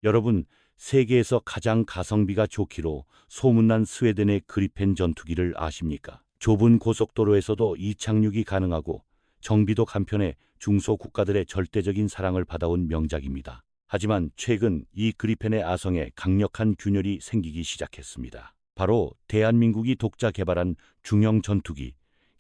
여러분, 세계에서 가장 가성비가 좋기로 소문난 스웨덴의 그리펜 전투기를 아십니까? 좁은 고속도로에서도 이착륙이 가능하고 정비도 간편해 중소국가들의 절대적인 사랑을 받아온 명작입니다. 하지만 최근 이 그리펜의 아성에 강력한 균열이 생기기 시작했습니다. 바로 대한민국이 독자 개발한 중형 전투기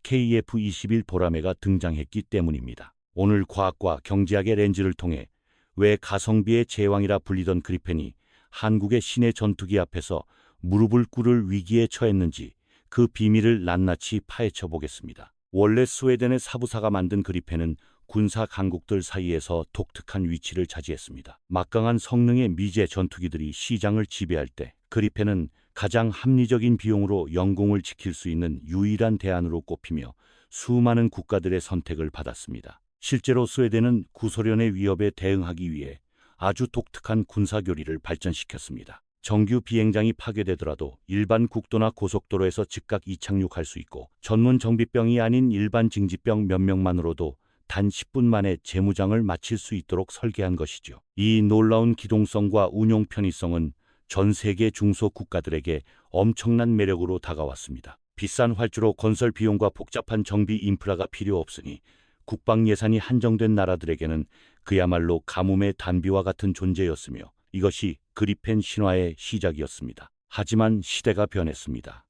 KF-21 보라매가 등장했기 때문입니다. 오늘 과학과 경제학의 렌즈를 통해 왜 가성비의 제왕이라 불리던 그리펜이 한국의 신의 전투기 앞에서 무릎을 꿇을 위기에 처했는지 그 비밀을 낱낱이 파헤쳐 보겠습니다. 원래 스웨덴의 사부사가 만든 그리펜은 군사 강국들 사이에서 독특한 위치를 차지했습니다. 막강한 성능의 미제 전투기들이 시장을 지배할 때 그리펜은 가장 합리적인 비용으로 영공을 지킬 수 있는 유일한 대안으로 꼽히며 수많은 국가들의 선택을 받았습니다. 실제로 스웨덴은 구소련의 위협에 대응하기 위해 아주 독특한 군사교리를 발전시켰습니다. 정규 비행장이 파괴되더라도 일반 국도나 고속도로에서 즉각 이착륙할 수 있고 전문 정비병이 아닌 일반 징집병 몇 명만으로도 단 10분 만에 재무장을 마칠 수 있도록 설계한 것이죠. 이 놀라운 기동성과 운용 편의성은 전 세계 중소국가들에게 엄청난 매력으로 다가왔습니다. 비싼 활주로 건설 비용과 복잡한 정비 인프라가 필요 없으니 국방 예산이 한정된 나라들에게는 그야말로 가뭄의 단비와 같은 존재였으며 이것이 그리펜 신화의 시작이었습니다. 하지만 시대가 변했습니다.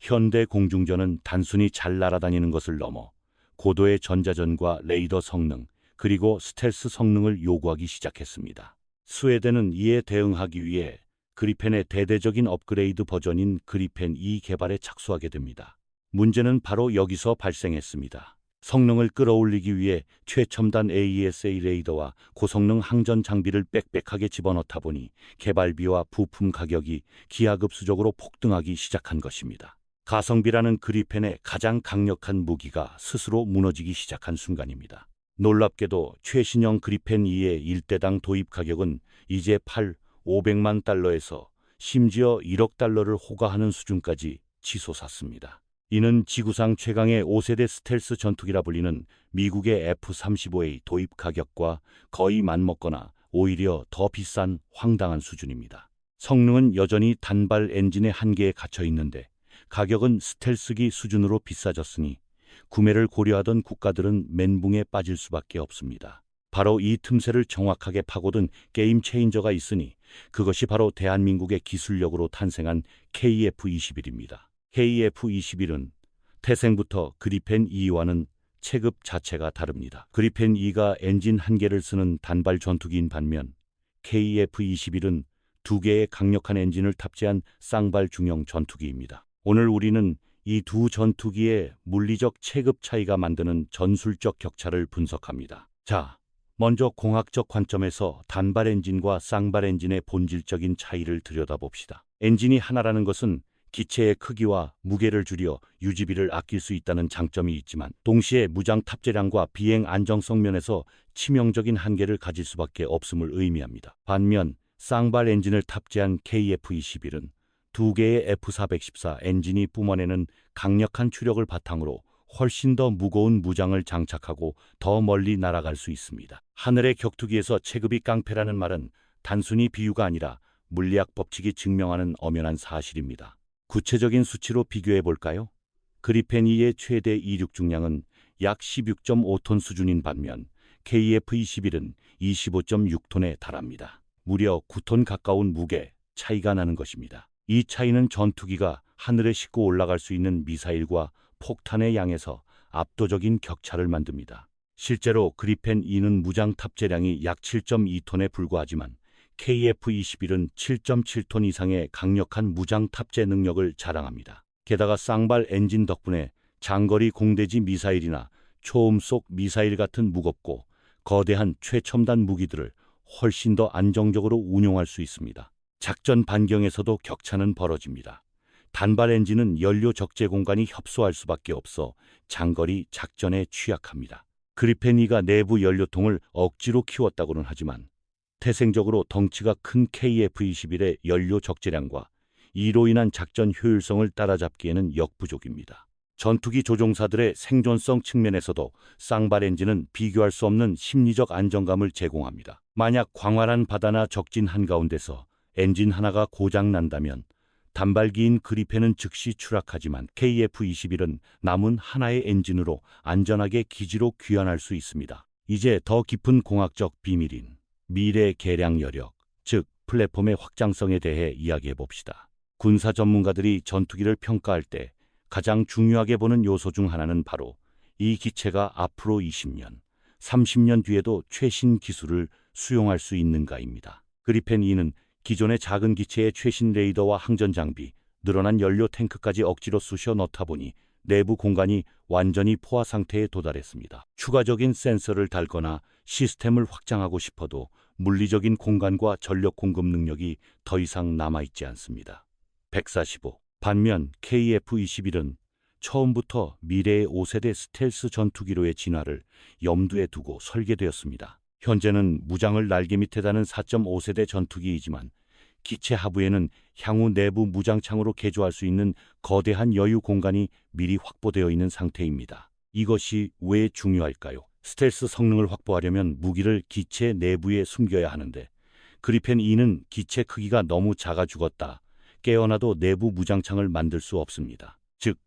현대 공중전은 단순히 잘 날아다니는 것을 넘어 고도의 전자전과 레이더 성능, 그리고 스텔스 성능을 요구하기 시작했습니다. 스웨덴은 이에 대응하기 위해 그리펜의 대대적인 업그레이드 버전인 그리펜 2 개발에 착수하게 됩니다. 문제는 바로 여기서 발생했습니다. 성능을 끌어올리기 위해 최첨단 AESA 레이더와 고성능 항전 장비를 빽빽하게 집어넣다 보니 개발비와 부품 가격이 기하급수적으로 폭등하기 시작한 것입니다. 가성비라는 그리펜의 가장 강력한 무기가 스스로 무너지기 시작한 순간입니다. 놀랍게도 최신형 그리펜 2의 일대당 도입 가격은 이제 500만 달러에서 심지어 1억 달러를 호가하는 수준까지 치솟았습니다. 이는 지구상 최강의 5세대 스텔스 전투기라 불리는 미국의 F-35A 도입 가격과 거의 맞먹거나 오히려 더 비싼 황당한 수준입니다. 성능은 여전히 단발 엔진의 한계에 갇혀 있는데 가격은 스텔스기 수준으로 비싸졌으니 구매를 고려하던 국가들은 멘붕에 빠질 수밖에 없습니다. 바로 이 틈새를 정확하게 파고든 게임 체인저가 있으니 그것이 바로 대한민국의 기술력으로 탄생한 KF-21입니다. KF-21은 태생부터 그리펜 2와는 체급 자체가 다릅니다. 그리펜 2가 엔진 1개를 쓰는 단발 전투기인 반면 KF-21은 2개의 강력한 엔진을 탑재한 쌍발 중형 전투기입니다. 오늘 우리는 이 두 전투기의 물리적 체급 차이가 만드는 전술적 격차를 분석합니다. 자, 먼저 공학적 관점에서 단발 엔진과 쌍발 엔진의 본질적인 차이를 들여다봅시다. 엔진이 하나라는 것은 기체의 크기와 무게를 줄여 유지비를 아낄 수 있다는 장점이 있지만 동시에 무장 탑재량과 비행 안정성 면에서 치명적인 한계를 가질 수밖에 없음을 의미합니다. 반면 쌍발 엔진을 탑재한 KF-21은 2개의 F-414 엔진이 뿜어내는 강력한 추력을 바탕으로 훨씬 더 무거운 무장을 장착하고 더 멀리 날아갈 수 있습니다. 하늘의 격투기에서 체급이 깡패라는 말은 단순히 비유가 아니라 물리학 법칙이 증명하는 엄연한 사실입니다. 구체적인 수치로 비교해 볼까요? 그리펜 2의 최대 이륙 중량은 약 16.5톤 수준인 반면 KF-21은 25.6톤에 달합니다. 무려 9톤 가까운 무게 차이가 나는 것입니다. 이 차이는 전투기가 하늘에 싣고 올라갈 수 있는 미사일과 폭탄의 양에서 압도적인 격차를 만듭니다. 실제로 그리펜 2는 무장 탑재량이 약 7.2톤에 불과하지만 KF-21은 7.7톤 이상의 강력한 무장 탑재 능력을 자랑합니다. 게다가 쌍발 엔진 덕분에 장거리 공대지 미사일이나 초음속 미사일 같은 무겁고 거대한 최첨단 무기들을 훨씬 더 안정적으로 운용할 수 있습니다. 작전 반경에서도 격차는 벌어집니다. 단발 엔진은 연료 적재 공간이 협소할 수밖에 없어 장거리 작전에 취약합니다. 그리펜 2가 내부 연료통을 억지로 키웠다고는 하지만 태생적으로 덩치가 큰 KF-21의 연료 적재량과 이로 인한 작전 효율성을 따라잡기에는 역부족입니다. 전투기 조종사들의 생존성 측면에서도 쌍발 엔진은 비교할 수 없는 심리적 안정감을 제공합니다. 만약 광활한 바다나 적진 한가운데서 엔진 하나가 고장 난다면 단발기인 그리펜은 즉시 추락하지만 KF-21은 남은 하나의 엔진으로 안전하게 기지로 귀환할 수 있습니다. 이제 더 깊은 공학적 비밀인 미래 개량 여력, 즉 플랫폼의 확장성에 대해 이야기해 봅시다. 군사 전문가들이 전투기를 평가할 때 가장 중요하게 보는 요소 중 하나는 바로 이 기체가 앞으로 20년, 30년 뒤에도 최신 기술을 수용할 수 있는가입니다. 그리펜 E는 기존의 작은 기체의 최신 레이더와 항전 장비, 늘어난 연료 탱크까지 억지로 쑤셔 넣다 보니 내부 공간이 완전히 포화 상태에 도달했습니다. 추가적인 센서를 달거나 시스템을 확장하고 싶어도 물리적인 공간과 전력 공급 능력이 더 이상 남아있지 않습니다. 145. 반면 KF-21은 처음부터 미래의 5세대 스텔스 전투기로의 진화를 염두에 두고 설계되었습니다. 현재는 무장을 날개 밑에 다는 4.5세대 전투기이지만 기체 하부에는 향후 내부 무장창으로 개조할 수 있는 거대한 여유 공간이 미리 확보되어 있는 상태입니다. 이것이 왜 중요할까요? 스텔스 성능을 확보하려면 무기를 기체 내부에 숨겨야 하는데 그리펜 E는 기체 크기가 너무 작아 죽었다. 깨어나도 내부 무장창을 만들 수 없습니다. 즉,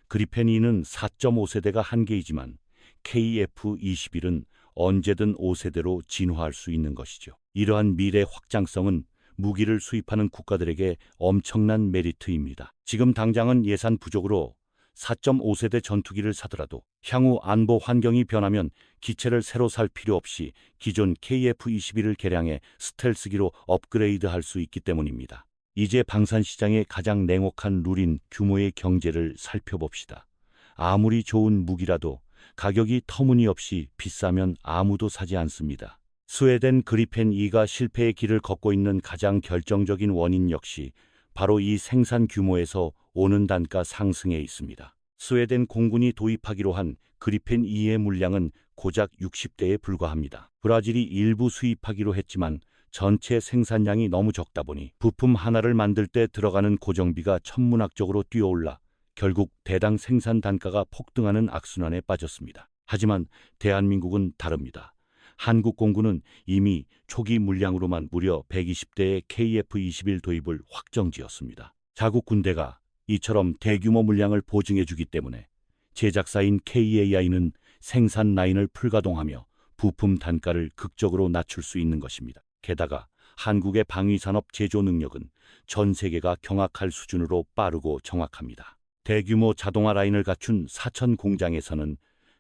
그리펜 E는 4.5세대가 한계이지만 KF-21은 언제든 5세대로 진화할 수 있는 것이죠. 이러한 미래 확장성은 무기를 수입하는 국가들에게 엄청난 메리트입니다. 지금 당장은 예산 부족으로 4.5세대 전투기를 사더라도 향후 안보 환경이 변하면 기체를 새로 살 필요 없이 기존 KF-21을 개량해 스텔스기로 업그레이드할 수 있기 때문입니다. 이제 방산시장의 가장 냉혹한 룰인 규모의 경제를 살펴봅시다. 아무리 좋은 무기라도 가격이 터무니없이 비싸면 아무도 사지 않습니다. 스웨덴 그리펜 E가 실패의 길을 걷고 있는 가장 결정적인 원인 역시 바로 이 생산 규모에서 오는 단가 상승에 있습니다. 스웨덴 공군이 도입하기로 한 그리펜 E의 물량은 고작 60대에 불과합니다. 브라질이 일부 수입하기로 했지만 전체 생산량이 너무 적다 보니 부품 하나를 만들 때 들어가는 고정비가 천문학적으로 뛰어올라 결국 대당 생산 단가가 폭등하는 악순환에 빠졌습니다. 하지만 대한민국은 다릅니다. 한국 공군은 이미 초기 물량으로만 무려 120대의 KF-21 도입을 확정지었습니다. 자국 군대가 이처럼 대규모 물량을 보증해주기 때문에 제작사인 KAI는 생산 라인을 풀가동하며 부품 단가를 극적으로 낮출 수 있는 것입니다. 게다가 한국의 방위산업 제조 능력은 전 세계가 경악할 수준으로 빠르고 정확합니다. 대규모 자동화 라인을 갖춘 사천 공장에서는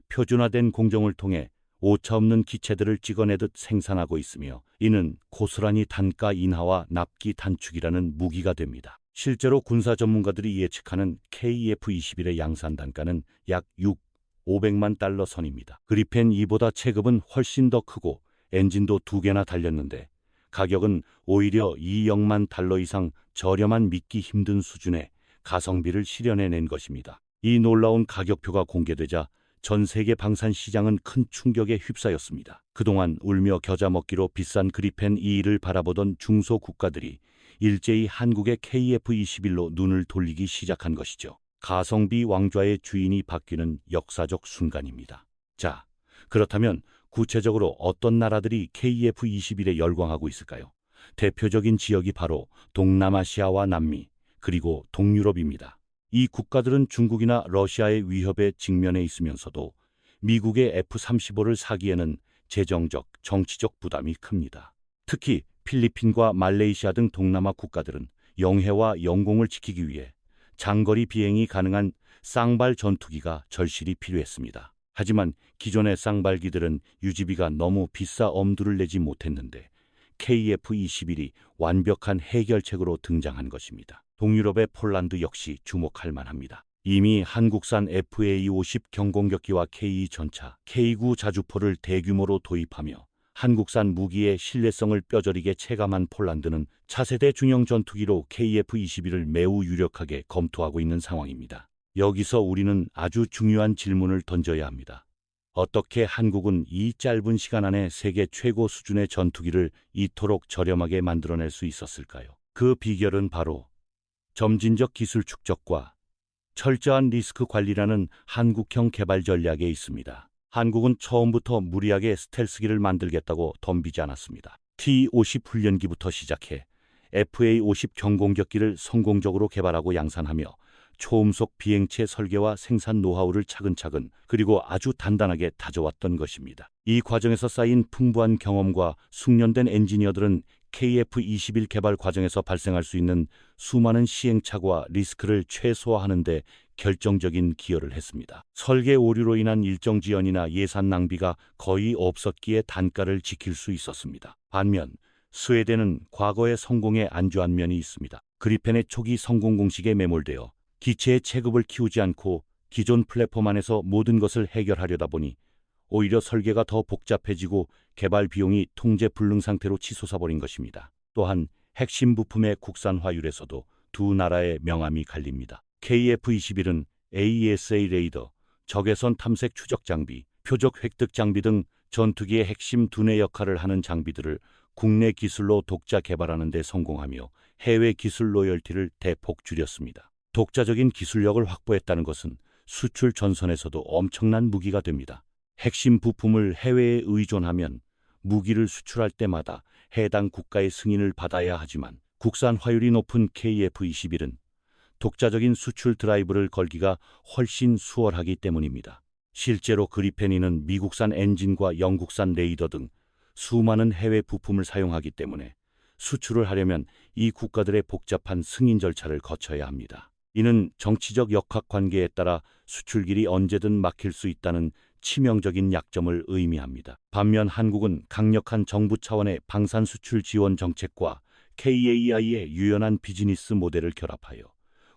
표준화된 공정을 통해 오차없는 기체들을 찍어내듯 생산하고 있으며 이는 고스란히 단가 인하와 납기 단축이라는 무기가 됩니다. 실제로 군사 전문가들이 예측하는 KF-21의 양산 단가는 약 500만 달러 선입니다. 그리펜 E보다 체급은 훨씬 더 크고 엔진도 2개나 달렸는데 가격은 오히려 2억만 달러 이상 저렴한 믿기 힘든 수준의 가성비를 실현해낸 것입니다. 이 놀라운 가격표가 공개되자 전 세계 방산 시장은 큰 충격에 휩싸였습니다. 그동안 울며 겨자 먹기로 비싼 그리펜 E를 바라보던 중소 국가들이 일제히 한국의 KF-21로 눈을 돌리기 시작한 것이죠. 가성비 왕좌의 주인이 바뀌는 역사적 순간입니다. 자, 그렇다면 구체적으로 어떤 나라들이 KF-21에 열광하고 있을까요? 대표적인 지역이 바로 동남아시아와 남미, 그리고 동유럽입니다. 이 국가들은 중국이나 러시아의 위협에 직면해 있으면서도 미국의 F-35를 사기에는 재정적, 정치적 부담이 큽니다. 특히 필리핀과 말레이시아 등 동남아 국가들은 영해와 영공을 지키기 위해 장거리 비행이 가능한 쌍발 전투기가 절실히 필요했습니다. 하지만 기존의 쌍발기들은 유지비가 너무 비싸 엄두를 내지 못했는데 KF-21이 완벽한 해결책으로 등장한 것입니다. 동유럽의 폴란드 역시 주목할 만합니다. 이미 한국산 FA-50 경공격기와 K2 전차, K9 자주포를 대규모로 도입하며 한국산 무기의 신뢰성을 뼈저리게 체감한 폴란드는 차세대 중형 전투기로 KF-21을 매우 유력하게 검토하고 있는 상황입니다. 여기서 우리는 아주 중요한 질문을 던져야 합니다. 어떻게 한국은 이 짧은 시간 안에 세계 최고 수준의 전투기를 이토록 저렴하게 만들어낼 수 있었을까요? 그 비결은 바로 점진적 기술 축적과 철저한 리스크 관리라는 한국형 개발 전략에 있습니다. 한국은 처음부터 무리하게 스텔스기를 만들겠다고 덤비지 않았습니다. T-50 훈련기부터 시작해 FA-50 경공격기를 성공적으로 개발하고 양산하며 초음속 비행체 설계와 생산 노하우를 차근차근 그리고 아주 단단하게 다져왔던 것입니다. 이 과정에서 쌓인 풍부한 경험과 숙련된 엔지니어들은 KF-21 개발 과정에서 발생할 수 있는 수많은 시행착오와 리스크를 최소화하는 데 결정적인 기여를 했습니다. 설계 오류로 인한 일정 지연이나 예산 낭비가 거의 없었기에 단가를 지킬 수 있었습니다. 반면 스웨덴은 과거의 성공에 안주한 면이 있습니다. 그리펜의 초기 성공 공식에 매몰되어 기체의 체급을 키우지 않고 기존 플랫폼 안에서 모든 것을 해결하려다 보니 오히려 설계가 더 복잡해지고 개발 비용이 통제 불능 상태로 치솟아버린 것입니다. 또한 핵심 부품의 국산화율에서도 두 나라의 명암이 갈립니다. KF-21은 AESA 레이더, 적외선 탐색 추적 장비, 표적 획득 장비 등 전투기의 핵심 두뇌 역할을 하는 장비들을 국내 기술로 독자 개발하는 데 성공하며 해외 기술 로열티를 대폭 줄였습니다. 독자적인 기술력을 확보했다는 것은 수출 전선에서도 엄청난 무기가 됩니다. 핵심 부품을 해외에 의존하면 무기를 수출할 때마다 해당 국가의 승인을 받아야 하지만 국산 화율이 높은 KF-21은 독자적인 수출 드라이브를 걸기가 훨씬 수월하기 때문입니다. 실제로 그리펜이는 미국산 엔진과 영국산 레이더 등 수많은 해외 부품을 사용하기 때문에 수출을 하려면 이 국가들의 복잡한 승인 절차를 거쳐야 합니다. 이는 정치적 역학관계에 따라 수출길이 언제든 막힐 수 있다는 치명적인 약점을 의미합니다. 반면 한국은 강력한 정부 차원의 방산 수출 지원 정책과 KAI의 유연한 비즈니스 모델을 결합하여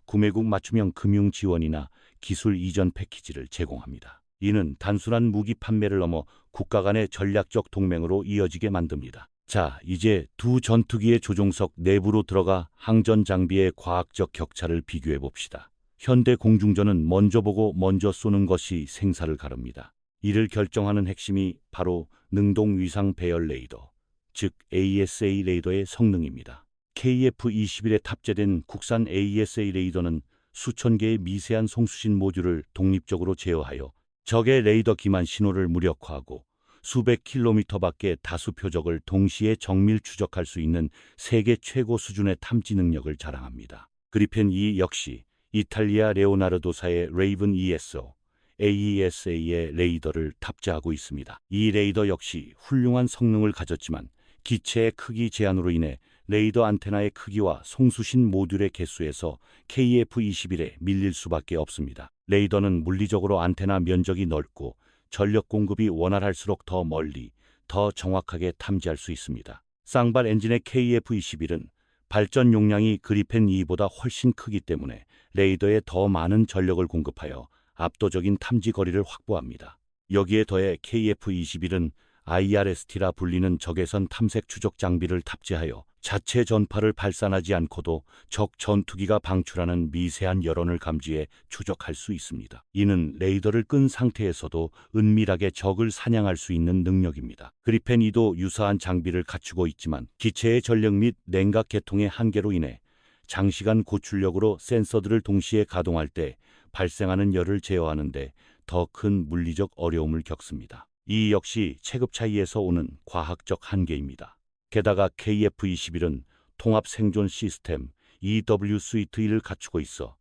구매국 맞춤형 금융 지원이나 기술 이전 패키지를 제공합니다. 이는 단순한 무기 판매를 넘어 국가 간의 전략적 동맹으로 이어지게 만듭니다. 자, 이제 두 전투기의 조종석 내부로 들어가 항전 장비의 과학적 격차를 비교해 봅시다. 현대 공중전은 먼저 보고 먼저 쏘는 것이 생사를 가릅니다. 이를 결정하는 핵심이 바로 능동 위상 배열 레이더, 즉 AESA 레이더의 성능입니다. KF-21에 탑재된 국산 AESA 레이더는 수천 개의 미세한 송수신 모듈을 독립적으로 제어하여 적의 레이더 기만 신호를 무력화하고 수백 킬로미터 밖의 다수 표적을 동시에 정밀 추적할 수 있는 세계 최고 수준의 탐지 능력을 자랑합니다. 그리펜 2 역시 이탈리아 레오나르도사의 레이븐 ESO, AESA의 레이더를 탑재하고 있습니다. 이 레이더 역시 훌륭한 성능을 가졌지만 기체의 크기 제한으로 인해 레이더 안테나의 크기와 송수신 모듈의 개수에서 KF-21에 밀릴 수밖에 없습니다. 레이더는 물리적으로 안테나 면적이 넓고 전력 공급이 원활할수록 더 멀리, 더 정확하게 탐지할 수 있습니다. 쌍발 엔진의 KF-21은 발전 용량이 그리펜 2보다 훨씬 크기 때문에 레이더에 더 많은 전력을 공급하여 압도적인 탐지 거리를 확보합니다. 여기에 더해 KF-21은 IRST라 불리는 적외선 탐색 추적 장비를 탑재하여 자체 전파를 발산하지 않고도 적 전투기가 방출하는 미세한 여론을 감지해 추적할 수 있습니다. 이는 레이더를 끈 상태에서도 은밀하게 적을 사냥할 수 있는 능력입니다. 그리펜 2도 유사한 장비를 갖추고 있지만 기체의 전력 및 냉각 계통의 한계로 인해 장시간 고출력으로 센서들을 동시에 가동할 때 발생하는 열을 제어하는 데 더 큰 물리적 어려움을 겪습니다. 이 역시 체급 차이에서 오는 과학적 한계입니다. 게다가 KF-21은 통합 생존 시스템 EW 스위트 1을 갖추고 있어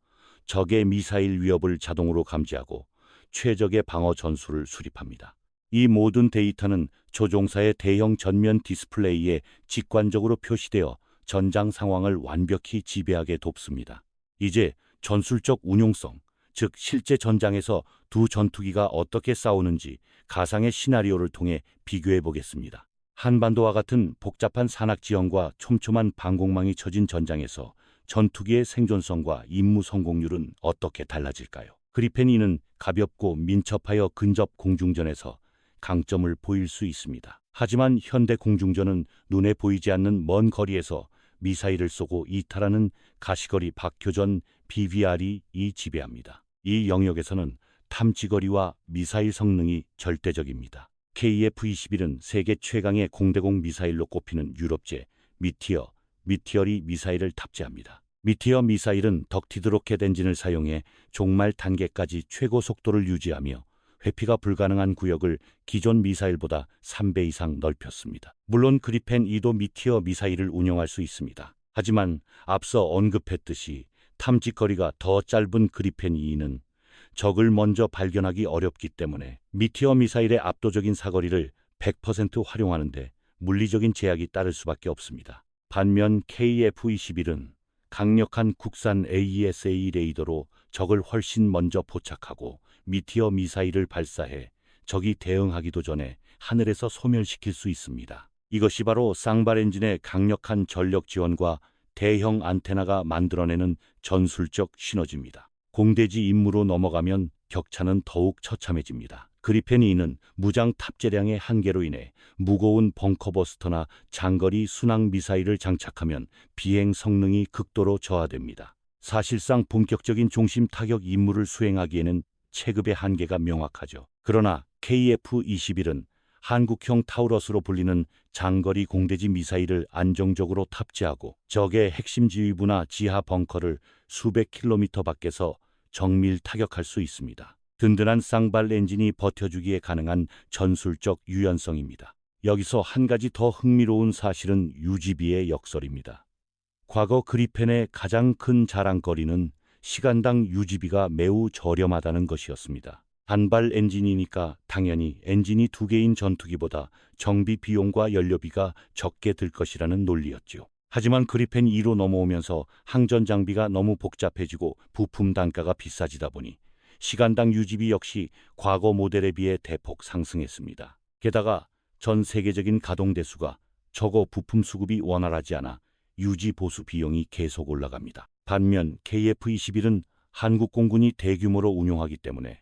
적의 미사일 위협을 자동으로 감지하고 최적의 방어 전술을 수립합니다. 이 모든 데이터는 조종사의 대형 전면 디스플레이에 직관적으로 표시되어 전장 상황을 완벽히 지배하게 돕습니다. 이제 전술적 운용성, 즉 실제 전장에서 두 전투기가 어떻게 싸우는지 가상의 시나리오를 통해 비교해 보겠습니다. 한반도와 같은 복잡한 산악 지형과 촘촘한 방공망이 쳐진 전장에서 전투기의 생존성과 임무 성공률은 어떻게 달라질까요? 그리펜 2는 가볍고 민첩하여 근접 공중전에서 강점을 보일 수 있습니다. 하지만 현대 공중전은 눈에 보이지 않는 먼 거리에서 미사일을 쏘고 이탈하는 가시거리 박교전 BVR이 지배합니다. 이 영역에서는 탐지거리와 미사일 성능이 절대적입니다. KF-21은 세계 최강의 공대공 미사일로 꼽히는 유럽제 미티어리 미사일을 탑재합니다. 미티어 미사일은 덕티드 로켓 엔진을 사용해 종말 단계까지 최고 속도를 유지하며 회피가 불가능한 구역을 기존 미사일보다 3배 이상 넓혔습니다. 물론 그리펜 2도 미티어 미사일을 운용할 수 있습니다. 하지만 앞서 언급했듯이 탐지거리가 더 짧은 그리펜 2는 적을 먼저 발견하기 어렵기 때문에 미티어 미사일의 압도적인 사거리를 100% 활용하는데 물리적인 제약이 따를 수밖에 없습니다. 반면 KF-21은 강력한 국산 AESA 레이더로 적을 훨씬 먼저 포착하고 미티어 미사일을 발사해 적이 대응하기도 전에 하늘에서 소멸시킬 수 있습니다. 이것이 바로 쌍발 엔진의 강력한 전력 지원과 대형 안테나가 만들어내는 전술적 시너지입니다. 공대지 임무로 넘어가면 격차는 더욱 처참해집니다. 그리펜 2는 무장 탑재량의 한계로 인해 무거운 벙커버스터나 장거리 순항 미사일을 장착하면 비행 성능이 극도로 저하됩니다. 사실상 본격적인 중심 타격 임무를 수행하기에는 체급의 한계가 명확하죠. 그러나 KF-21은 한국형 타우러스로 불리는 장거리 공대지 미사일을 안정적으로 탑재하고 적의 핵심 지휘부나 지하 벙커를 수백 킬로미터 밖에서 정밀 타격할 수 있습니다. 든든한 쌍발 엔진이 버텨주기에 가능한 전술적 유연성입니다. 여기서 한 가지 더 흥미로운 사실은 UGB의 역설입니다. 과거 그리펜의 가장 큰 자랑거리는 시간당 UGB가 매우 저렴하다는 것이었습니다. 단발 엔진이니까 당연히 엔진이 2개인 전투기보다 정비 비용과 연료비가 적게 들 것이라는 논리였죠. 하지만 그리펜 2로 넘어오면서 항전 장비가 너무 복잡해지고 부품 단가가 비싸지다 보니 시간당 UGB 역시 과거 모델에 비해 대폭 상승했습니다. 게다가 전 세계적인 가동 대수가 적어 부품 수급이 원활하지 않아 유지 보수 비용이 계속 올라갑니다. 반면 KF-21은 한국 공군이 대규모로 운용하기 때문에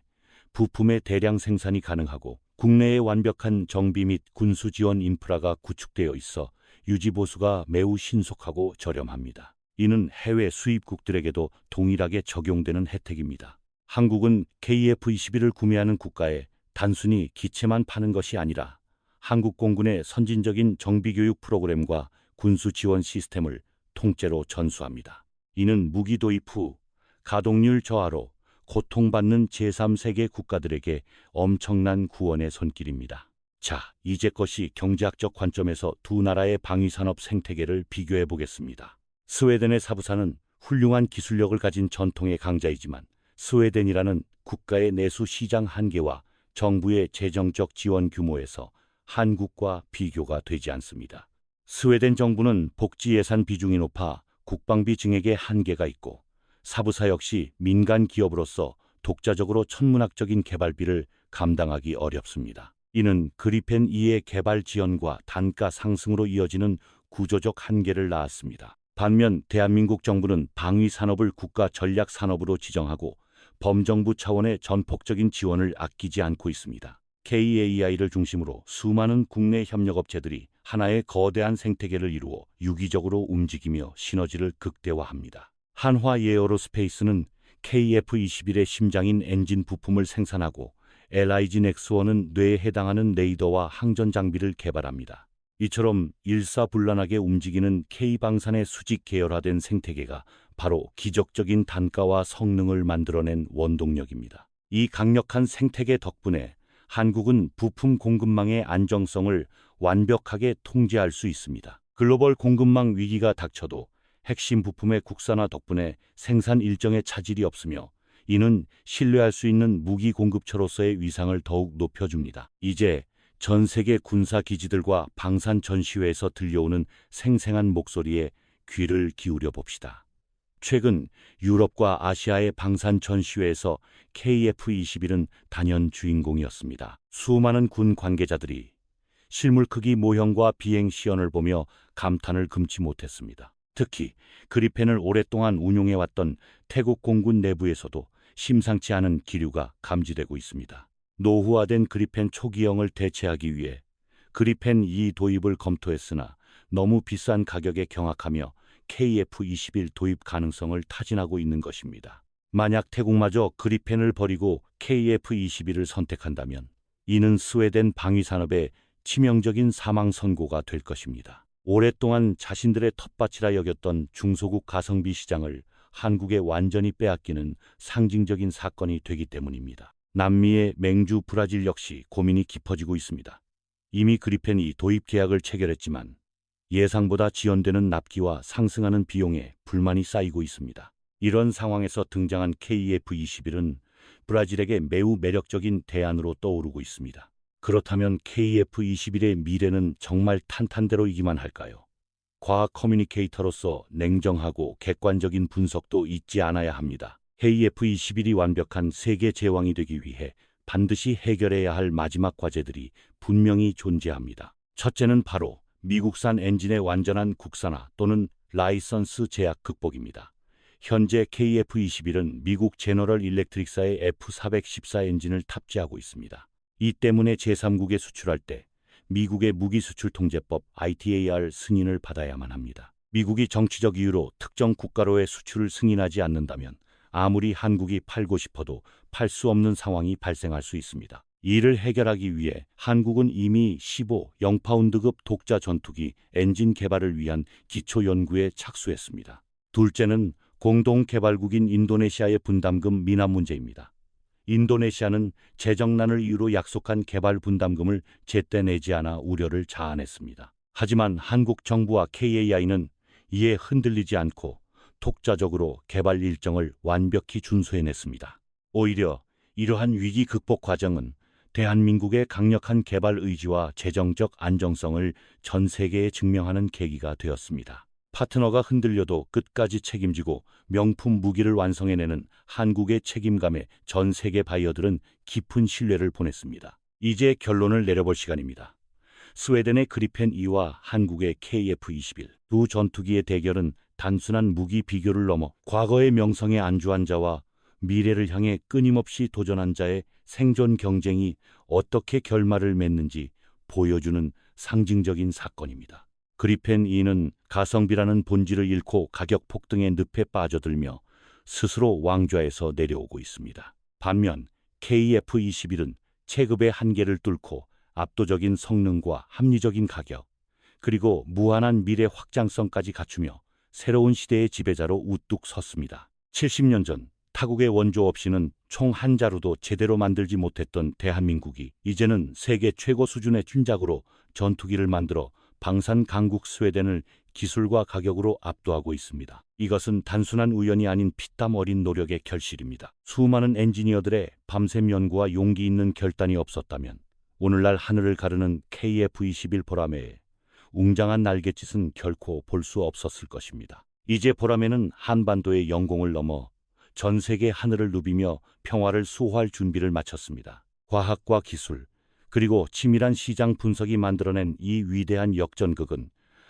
부품의 대량 생산이 가능하고 국내에 완벽한 정비 및 군수 지원 인프라가 구축되어 있어 유지 보수가 매우 신속하고 저렴합니다. 이는 해외 수입국들에게도 동일하게 적용되는 혜택입니다. 한국은 KF-21을 구매하는 국가에 단순히 기체만 파는 것이 아니라 한국 공군의 선진적인 정비교육 프로그램과 군수 지원 시스템을 통째로 전수합니다. 이는 무기 도입 후 가동률 저하로 고통받는 제3세계 국가들에게 엄청난 구원의 손길입니다. 자, 이제껏이 경제학적 관점에서 두 나라의 방위산업 생태계를 비교해 보겠습니다. 스웨덴의 사부사는 훌륭한 기술력을 가진 전통의 강자이지만 스웨덴이라는 국가의 내수 시장 한계와 정부의 재정적 지원 규모에서 한국과 비교가 되지 않습니다. 스웨덴 정부는 복지 예산 비중이 높아 국방비 증액에 한계가 있고 사부사 역시 민간 기업으로서 독자적으로 천문학적인 개발비를 감당하기 어렵습니다. 이는 그리펜 2의 개발 지연과 단가 상승으로 이어지는 구조적 한계를 낳았습니다. 반면 대한민국 정부는 방위 산업을 국가 전략 산업으로 지정하고 범정부 차원의 전폭적인 지원을 아끼지 않고 있습니다. KAI를 중심으로 수많은 국내 협력업체들이 하나의 거대한 생태계를 이루어 유기적으로 움직이며 시너지를 극대화합니다. 한화 에어로스페이스는 KF-21의 심장인 엔진 부품을 생산하고 LIG 넥스원은 뇌에 해당하는 레이더와 항전 장비를 개발합니다. 이처럼 일사불란하게 움직이는 K방산의 수직 계열화된 생태계가 바로 기적적인 단가와 성능을 만들어낸 원동력입니다. 이 강력한 생태계 덕분에 한국은 부품 공급망의 안정성을 완벽하게 통제할 수 있습니다. 글로벌 공급망 위기가 닥쳐도 핵심 부품의 국산화 덕분에 생산 일정에 차질이 없으며 이는 신뢰할 수 있는 무기 공급처로서의 위상을 더욱 높여줍니다. 이제 전 세계 군사 기지들과 방산 전시회에서 들려오는 생생한 목소리에 귀를 기울여 봅시다. 최근 유럽과 아시아의 방산 전시회에서 KF-21은 단연 주인공이었습니다. 수많은 군 관계자들이 실물 크기 모형과 비행 시연을 보며 감탄을 금치 못했습니다. 특히 그리펜을 오랫동안 운용해왔던 태국 공군 내부에서도 심상치 않은 기류가 감지되고 있습니다. 노후화된 그리펜 초기형을 대체하기 위해 그리펜 2 도입을 검토했으나 너무 비싼 가격에 경악하며 KF-21 도입 가능성을 타진하고 있는 것입니다. 만약 태국마저 그리펜을 버리고 KF-21을 선택한다면 이는 스웨덴 방위산업의 치명적인 사망 선고가 될 것입니다. 오랫동안 자신들의 텃밭이라 여겼던 중소국 가성비 시장을 한국에 완전히 빼앗기는 상징적인 사건이 되기 때문입니다. 남미의 맹주 브라질 역시 고민이 깊어지고 있습니다. 이미 그리펜이 도입 계약을 체결했지만 예상보다 지연되는 납기와 상승하는 비용에 불만이 쌓이고 있습니다. 이런 상황에서 등장한 KF-21은 브라질에게 매우 매력적인 대안으로 떠오르고 있습니다. 그렇다면 KF-21의 미래는 정말 탄탄대로이기만 할까요? 과학 커뮤니케이터로서 냉정하고 객관적인 분석도 잊지 않아야 합니다. KF-21이 완벽한 세계 제왕이 되기 위해 반드시 해결해야 할 마지막 과제들이 분명히 존재합니다. 첫째는 바로 미국산 엔진의 완전한 국산화 또는 라이선스 제약 극복입니다. 현재 KF-21은 미국 제너럴 일렉트릭사의 F414 엔진을 탑재하고 있습니다. 이 때문에 제3국에 수출할 때 미국의 무기수출통제법 ITAR 승인을 받아야만 합니다. 미국이 정치적 이유로 특정 국가로의 수출을 승인하지 않는다면 아무리 한국이 팔고 싶어도 팔 수 없는 상황이 발생할 수 있습니다. 이를 해결하기 위해 한국은 이미 15 0파운드급 독자 전투기 엔진 개발을 위한 기초 연구에 착수했습니다. 둘째는 공동개발국인 인도네시아의 분담금 미납 문제입니다. 인도네시아는 재정난을 이유로 약속한 개발 분담금을 제때 내지 않아 우려를 자아냈습니다. 하지만 한국 정부와 KAI는 이에 흔들리지 않고 독자적으로 개발 일정을 완벽히 준수해냈습니다. 오히려 이러한 위기 극복 과정은 대한민국의 강력한 개발 의지와 재정적 안정성을 전 세계에 증명하는 계기가 되었습니다. 파트너가 흔들려도 끝까지 책임지고 명품 무기를 완성해내는 한국의 책임감에 전 세계 바이어들은 깊은 신뢰를 보냈습니다. 이제 결론을 내려볼 시간입니다. 스웨덴의 그리펜 2와 한국의 KF-21 두 전투기의 대결은 단순한 무기 비교를 넘어 과거의 명성에 안주한 자와 미래를 향해 끊임없이 도전한 자의 생존 경쟁이 어떻게 결말을 맺는지 보여주는 상징적인 사건입니다. 그리펜 2는 가성비라는 본질을 잃고 가격 폭등의 늪에 빠져들며 스스로 왕좌에서 내려오고 있습니다. 반면 KF-21은 체급의 한계를 뚫고 압도적인 성능과 합리적인 가격, 그리고 무한한 미래 확장성까지 갖추며 새로운 시대의 지배자로 우뚝 섰습니다. 70년 전 타국의 원조 없이는 총 한 자루도 제대로 만들지 못했던 대한민국이 이제는 세계 최고 수준의 춘작으로 전투기를 만들어 방산 강국 스웨덴을 기술과 가격으로 압도하고 있습니다. 이것은 단순한 우연이 아닌 피땀 어린 노력의 결실입니다. 수많은 엔지니어들의 밤샘 연구와 용기 있는 결단이 없었다면 오늘날 하늘을 가르는 KF-21 보라매의 웅장한 날갯짓은 결코 볼 수 없었을 것입니다. 이제 보라매는 한반도의 영공을 넘어 전 세계 하늘을 누비며 평화를 수호할 준비를 마쳤습니다. 과학과 기술, 그리고 치밀한 시장 분석이 만들어낸 이 위대한 역전극은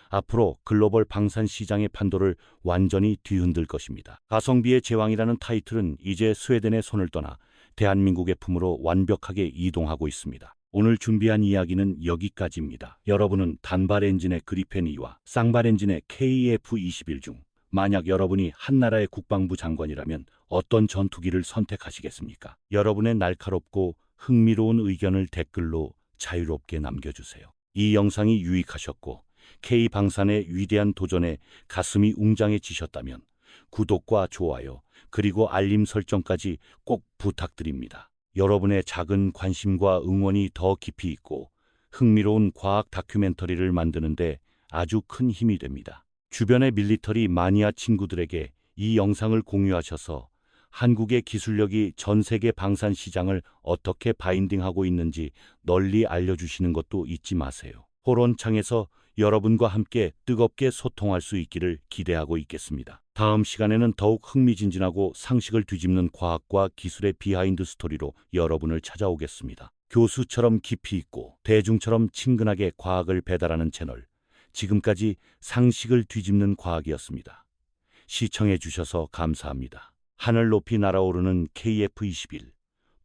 앞으로 글로벌 방산 시장의 판도를 완전히 뒤흔들 것입니다. 가성비의 제왕이라는 타이틀은 이제 스웨덴의 손을 떠나 대한민국의 품으로 완벽하게 이동하고 있습니다. 오늘 준비한 이야기는 여기까지입니다. 여러분은 단발 엔진의 그리펜 2와 쌍발 엔진의 KF-21 중 만약 여러분이 한나라의 국방부 장관이라면 어떤 전투기를 선택하시겠습니까? 여러분의 날카롭고 흥미로운 의견을 댓글로 자유롭게 남겨주세요. 이 영상이 유익하셨고 K방산의 위대한 도전에 가슴이 웅장해지셨다면 구독과 좋아요 그리고 알림 설정까지 꼭 부탁드립니다. 여러분의 작은 관심과 응원이 더 깊이 있고 흥미로운 과학 다큐멘터리를 만드는데 아주 큰 힘이 됩니다. 주변의 밀리터리 마니아 친구들에게 이 영상을 공유하셔서 한국의 기술력이 전 세계 방산 시장을 어떻게 바인딩하고 있는지 널리 알려주시는 것도 잊지 마세요. 토론창에서 여러분과 함께 뜨겁게 소통할 수 있기를 기대하고 있겠습니다. 다음 시간에는 더욱 흥미진진하고 상식을 뒤집는 과학과 기술의 비하인드 스토리로 여러분을 찾아오겠습니다. 교수처럼 깊이 있고 대중처럼 친근하게 과학을 배달하는 채널, 지금까지 상식을 뒤집는 과학이었습니다. 시청해 주셔서 감사합니다. 하늘 높이 날아오르는 KF-21,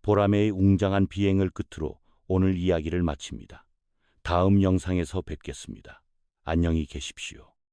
보라매의 웅장한 비행을 끝으로 오늘 이야기를 마칩니다. 다음 영상에서 뵙겠습니다. 안녕히 계십시오.